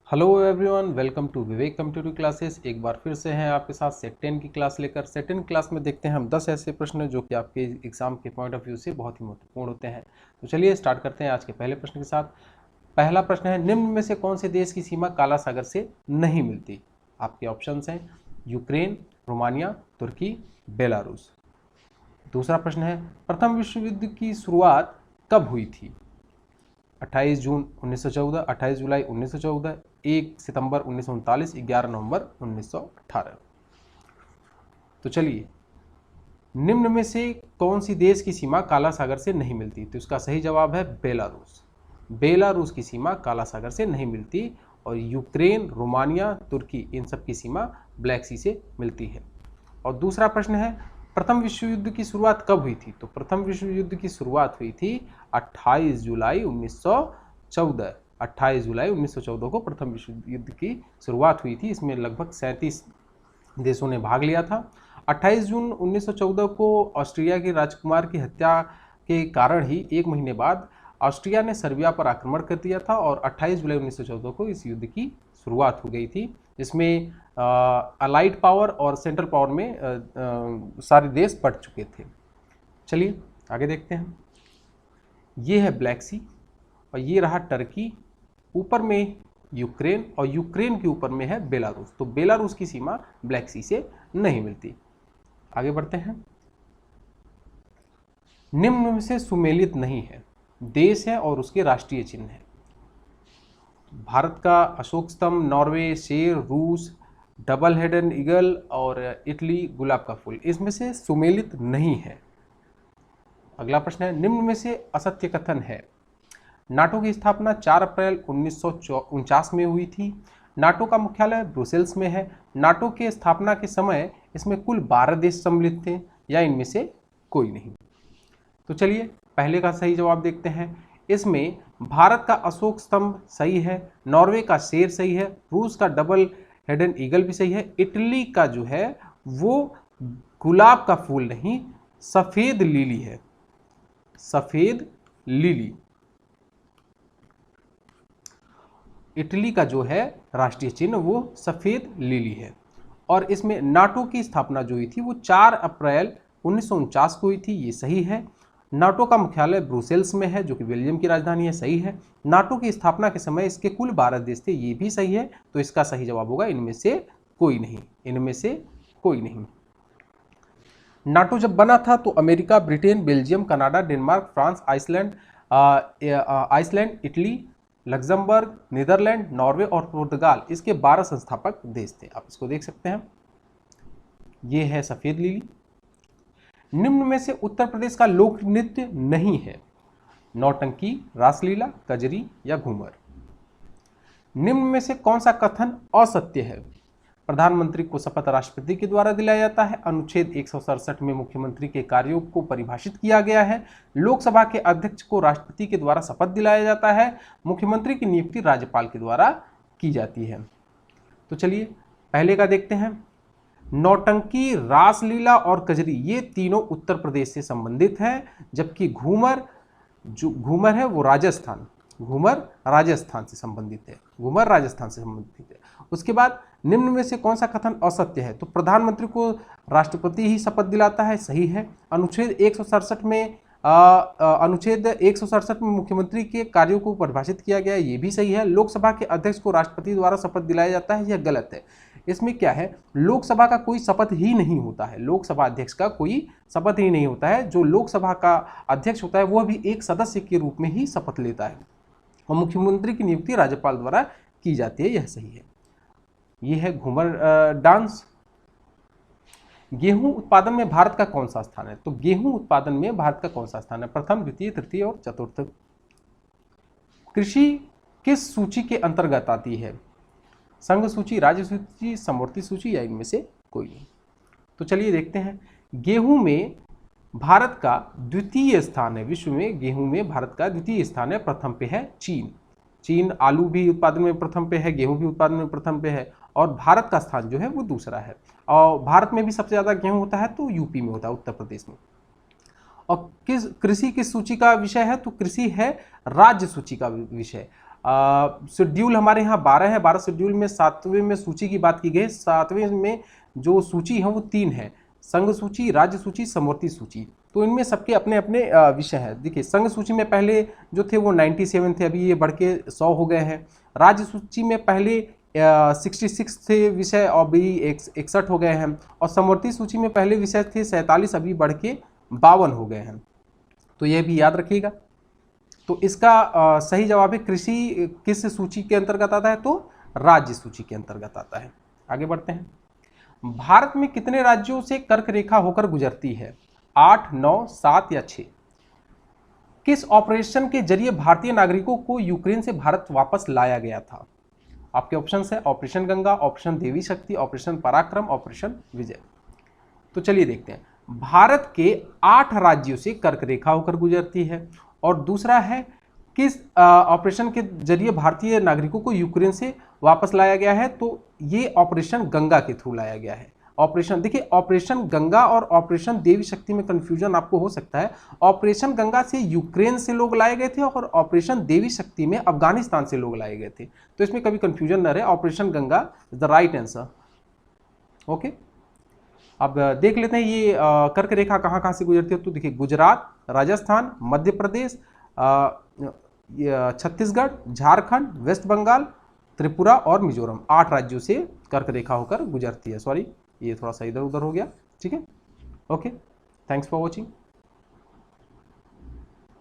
Hello everyone, welcome to Vivek computer classes. एक बार फिर से हैं आपके साथ सेट 10 की क्लास लेकर। सेट 10 क्लास में देखते हैं हम 10 ऐसे प्रश्न जो कि आपके एग्जाम के पॉइंट ऑफ व्यू से बहुत ही महत्वपूर्ण होते हैं। तो चलिए स्टार्ट करते हैं आज के पहले प्रश्न के साथ। पहला प्रश्न है, निम्न में से कौन से देश की सीमा काला सागर से नहीं मिलती? आपके ऑप्शंस हैं यूक्रेन, रोमानिया, तुर्की, बेलारूस। दूसरा प्रश्न है, प्रथम विश्व युद्ध की शुरुआत कब हुई थी? 28 जून 1914, 28 जुलाई 1914, 1 सितंबर 1939, 11 नवंबर 1918। तो चलिए, निम्न में से कौन सी देश की सीमा काला सागर से नहीं मिलती? तो इसका सही जवाब है बेलारूस। बेलारूस की सीमा काला सागर से नहीं मिलती और यूक्रेन, रोमानिया, तुर्की इन सब की सीमा ब्लैक सी से मिलती है। और दूसरा प्रश्न है, प्रथम विश्व युद्ध की शुरुआत कब हुई थी? तो प्रथम विश्व युद्ध की शुरुआत हुई थी 28 जुलाई 1914। 28 जुलाई 1914 को प्रथम विश्व युद्ध की शुरुआत हुई थी। इसमें लगभग 37 देशों ने भाग लिया था। 28 जून 1914 को ऑस्ट्रिया के राजकुमार की हत्या के कारण ही एक महीने बाद ऑस्ट्रिया ने सर्बिया पर आक्रमण कर दिया था और 28 जुलाई 1914 को इस युद्ध की शुरुआत हो गई थी। इसमें अलाइड पावर और सेंट्रल पावर में सारे देश बढ़ चुके थे। चलिए आगे देखते हैं। ये है ब्लैक सी और ये रहा टर्की, ऊपर में यूक्रेन और यूक्रेन के ऊपर में है बेलारूस। तो बेलारूस की सीमा ब्लैक सी से नहीं मिलती। आगे बढ़ते हैं। निम्न में से सुमेलित नहीं है, देश है और उसके राष्ट्रीय चिन्ह है। भारत का अशोक स्तंभ, नॉर्वे शेर, रूस डबल हेडेड ईगल और इटली गुलाब का फूल इसमें से सुमेलित नहीं है। अगला प्रश्न है, निम्न में से असत्य कथन है। नाटो की स्थापना 4 अप्रैल 1949 में हुई थी। नाटो का मुख्यालय ब्रुसेल्स में है। नाटो के स्थापना के समय इसमें कुल 12 देश सम्मिलित थे, या इनमें से कोई नहीं। तो चलिए पहले का सही जवाब देखते हैं। इसमें भारत का अशोक स्तंभ सही है, नॉर्वे का शेर सही है, रूस का डबल हेडेड ईगल भी सही है, इटली का जो है वो गुलाब का फूल नहीं सफेद लिली है, सफेद लिली। इटली का जो है राष्ट्रीय चिन्ह वो सफेद लिली है। और इसमें नाटो की स्थापना जो हुई थी वो 4 अप्रैल 1949 को हुई थी, ये सही है। नाटो का मुख्यालय ब्रुसेल्स में है जो कि बेल्जियम की राजधानी है, सही है। नाटो की स्थापना के समय इसके कुल 12 देश थे, ये भी सही है। तो इसका सही जवाब होगा इनमें से कोई नहीं, इनमें से कोई नहीं। नाटो जब बना था तो America, Britain, Belgium, Canada, Denmark, France, Iceland, Italy, Luxembourg, Netherlands, Norway और पुर्तगाल इसके 12 संस्थापक देश थे। आप इसको देख सकते हैं। ये है सफेद लिली। निम्न में से उत्तर प्रदेश का लोक नृत्य नहीं है। नौटंकी, रासलीला, कजरी या घूमर। निम्न में से कौन सा कथन असत्य है? प्रधानमंत्री को शपथ राष्ट्रपति के द्वारा दिलाया जाता है। अनुच्छेद 167 में मुख्यमंत्री के कार्यों को परिभाषित किया गया है। लोकसभा के अध्यक्ष को राष्ट्रपति के द्वारा शपथ दिलाया जाता है। मुख्यमंत्री की नियुक्ति राज्यपाल के द्वारा की जाती है। तो चलिए पहले का देखते हैं। नौटंकी, रासलीला और कजरी ये तीनों उत्तर प्रदेश से संबंधित हैं, जबकि घूमर है वो राजस्थान, घूमर राजस्थान से संबंधित है, घूमर राजस्थान से संबंधित है। उसके बाद निम्न में से कौन सा कथन असत्य है? तो प्रधानमंत्री को राष्ट्रपति ही शपथ दिलाता है, सही है। अनुच्छेद 167 में मुख्यमंत्री के कार्यों को परिभाषित किया गया है, ये भी सही है। लोकसभा के अध्यक्ष को राष्ट्रपति द्वारा शपथ दिलाया जाता है, यह गलत है। इसमें क्या है, लोकसभा का कोई शपथ ही नहीं होता है, लोकसभा अध्यक्ष का कोई शपथ ही नहीं होता है। जो लोकसभा का अध्यक्ष होता है वह भी एक सदस्य के रूप में ही शपथ लेता है और मुख्यमंत्री की नियुक्ति राज्यपाल द्वारा की जाती है, यह सही है। यह है घूमर डांस। गेहूं उत्पादन में भारत का कौन सा स्थान है? तो गेहूं उत्पादन में भारत का कौन सा स्थान है? प्रथम, द्वितीय, तृतीय और चतुर्थ। कृषि किस सूची के अंतर्गत आती है? संघ सूची, राज्य सूची, समवर्ती सूची या इनमें से कोई नहीं। तो चलिए देखते हैं। गेहूं में भारत का द्वितीय स्थान है, विश्व में गेहूं में भारत का द्वितीय स्थान है। प्रथम पे है चीन आलू भी उत्पादन में प्रथम पे है, गेहूं भी उत्पादन में प्रथम पे है और भारत का स्थान जो है वो दूसरा है। और भारत में भी सबसे ज़्यादा गेहूं होता है तो यूपी में होता है, उत्तर प्रदेश में। और कृषि किस सूची का विषय है? तो कृषि है राज्य सूची का विषय। शेड्यूल हमारे यहाँ 12 है, 12 शेड्यूल में 7वें में सूची की बात की गई। 7वें में जो सूची है वो 3 है, संघ सूची, राज्य सूची, समवर्ती सूची। तो इनमें सबके अपने अपने विषय हैं। देखिए संघ सूची में पहले जो थे वो 97 थे, अभी ये बढ़ के 100 हो गए हैं। राज्य सूची में पहले 66 थे विषय, और अभी 61 हो गए हैं। और समवर्ती सूची में पहले विषय थे 47, अभी बढ़ के 52 हो गए हैं। तो यह भी याद रखिएगा। तो इसका सही जवाब है कृषि किस सूची के अंतर्गत आता है, तो राज्य सूची के अंतर्गत आता है। आगे बढ़ते हैं। भारत में कितने राज्यों से कर्क रेखा होकर गुजरती है, 8, 9, 7 या 6? किस ऑपरेशन के जरिए भारतीय नागरिकों को यूक्रेन से भारत वापस लाया गया था? आपके ऑप्शन है ऑपरेशन गंगा, ऑपरेशन देवी शक्ति, ऑपरेशन पराक्रम, ऑपरेशन विजय। तो चलिए देखते हैं। भारत के 8 राज्यों से कर्क रेखा होकर गुजरती है। और दूसरा है किस ऑपरेशन के जरिए भारतीय नागरिकों को यूक्रेन से वापस लाया गया है, तो ये ऑपरेशन गंगा के थ्रू लाया गया है। ऑपरेशन देखिए, ऑपरेशन गंगा और ऑपरेशन देवी शक्ति में कंफ्यूजन आपको हो सकता है। ऑपरेशन गंगा से यूक्रेन से लोग लाए गए थे और ऑपरेशन देवी शक्ति में अफगानिस्तान से लोग लाए गए थे, तो इसमें कभी कंफ्यूजन न रहे। Operation Ganga is the right answer. Okay, अब देख लेते हैं ये कर्क रेखा कहाँ कहाँ से गुजरती है। तो देखिए गुजरात, राजस्थान, मध्य प्रदेश, छत्तीसगढ़, झारखंड, वेस्ट बंगाल, त्रिपुरा और मिजोरम, 8 राज्यों से कर्क रेखा होकर गुजरती है। सॉरी, ये थोड़ा सा इधर उधर हो गया। ठीक है, ओके, थैंक्स फॉर वॉचिंग।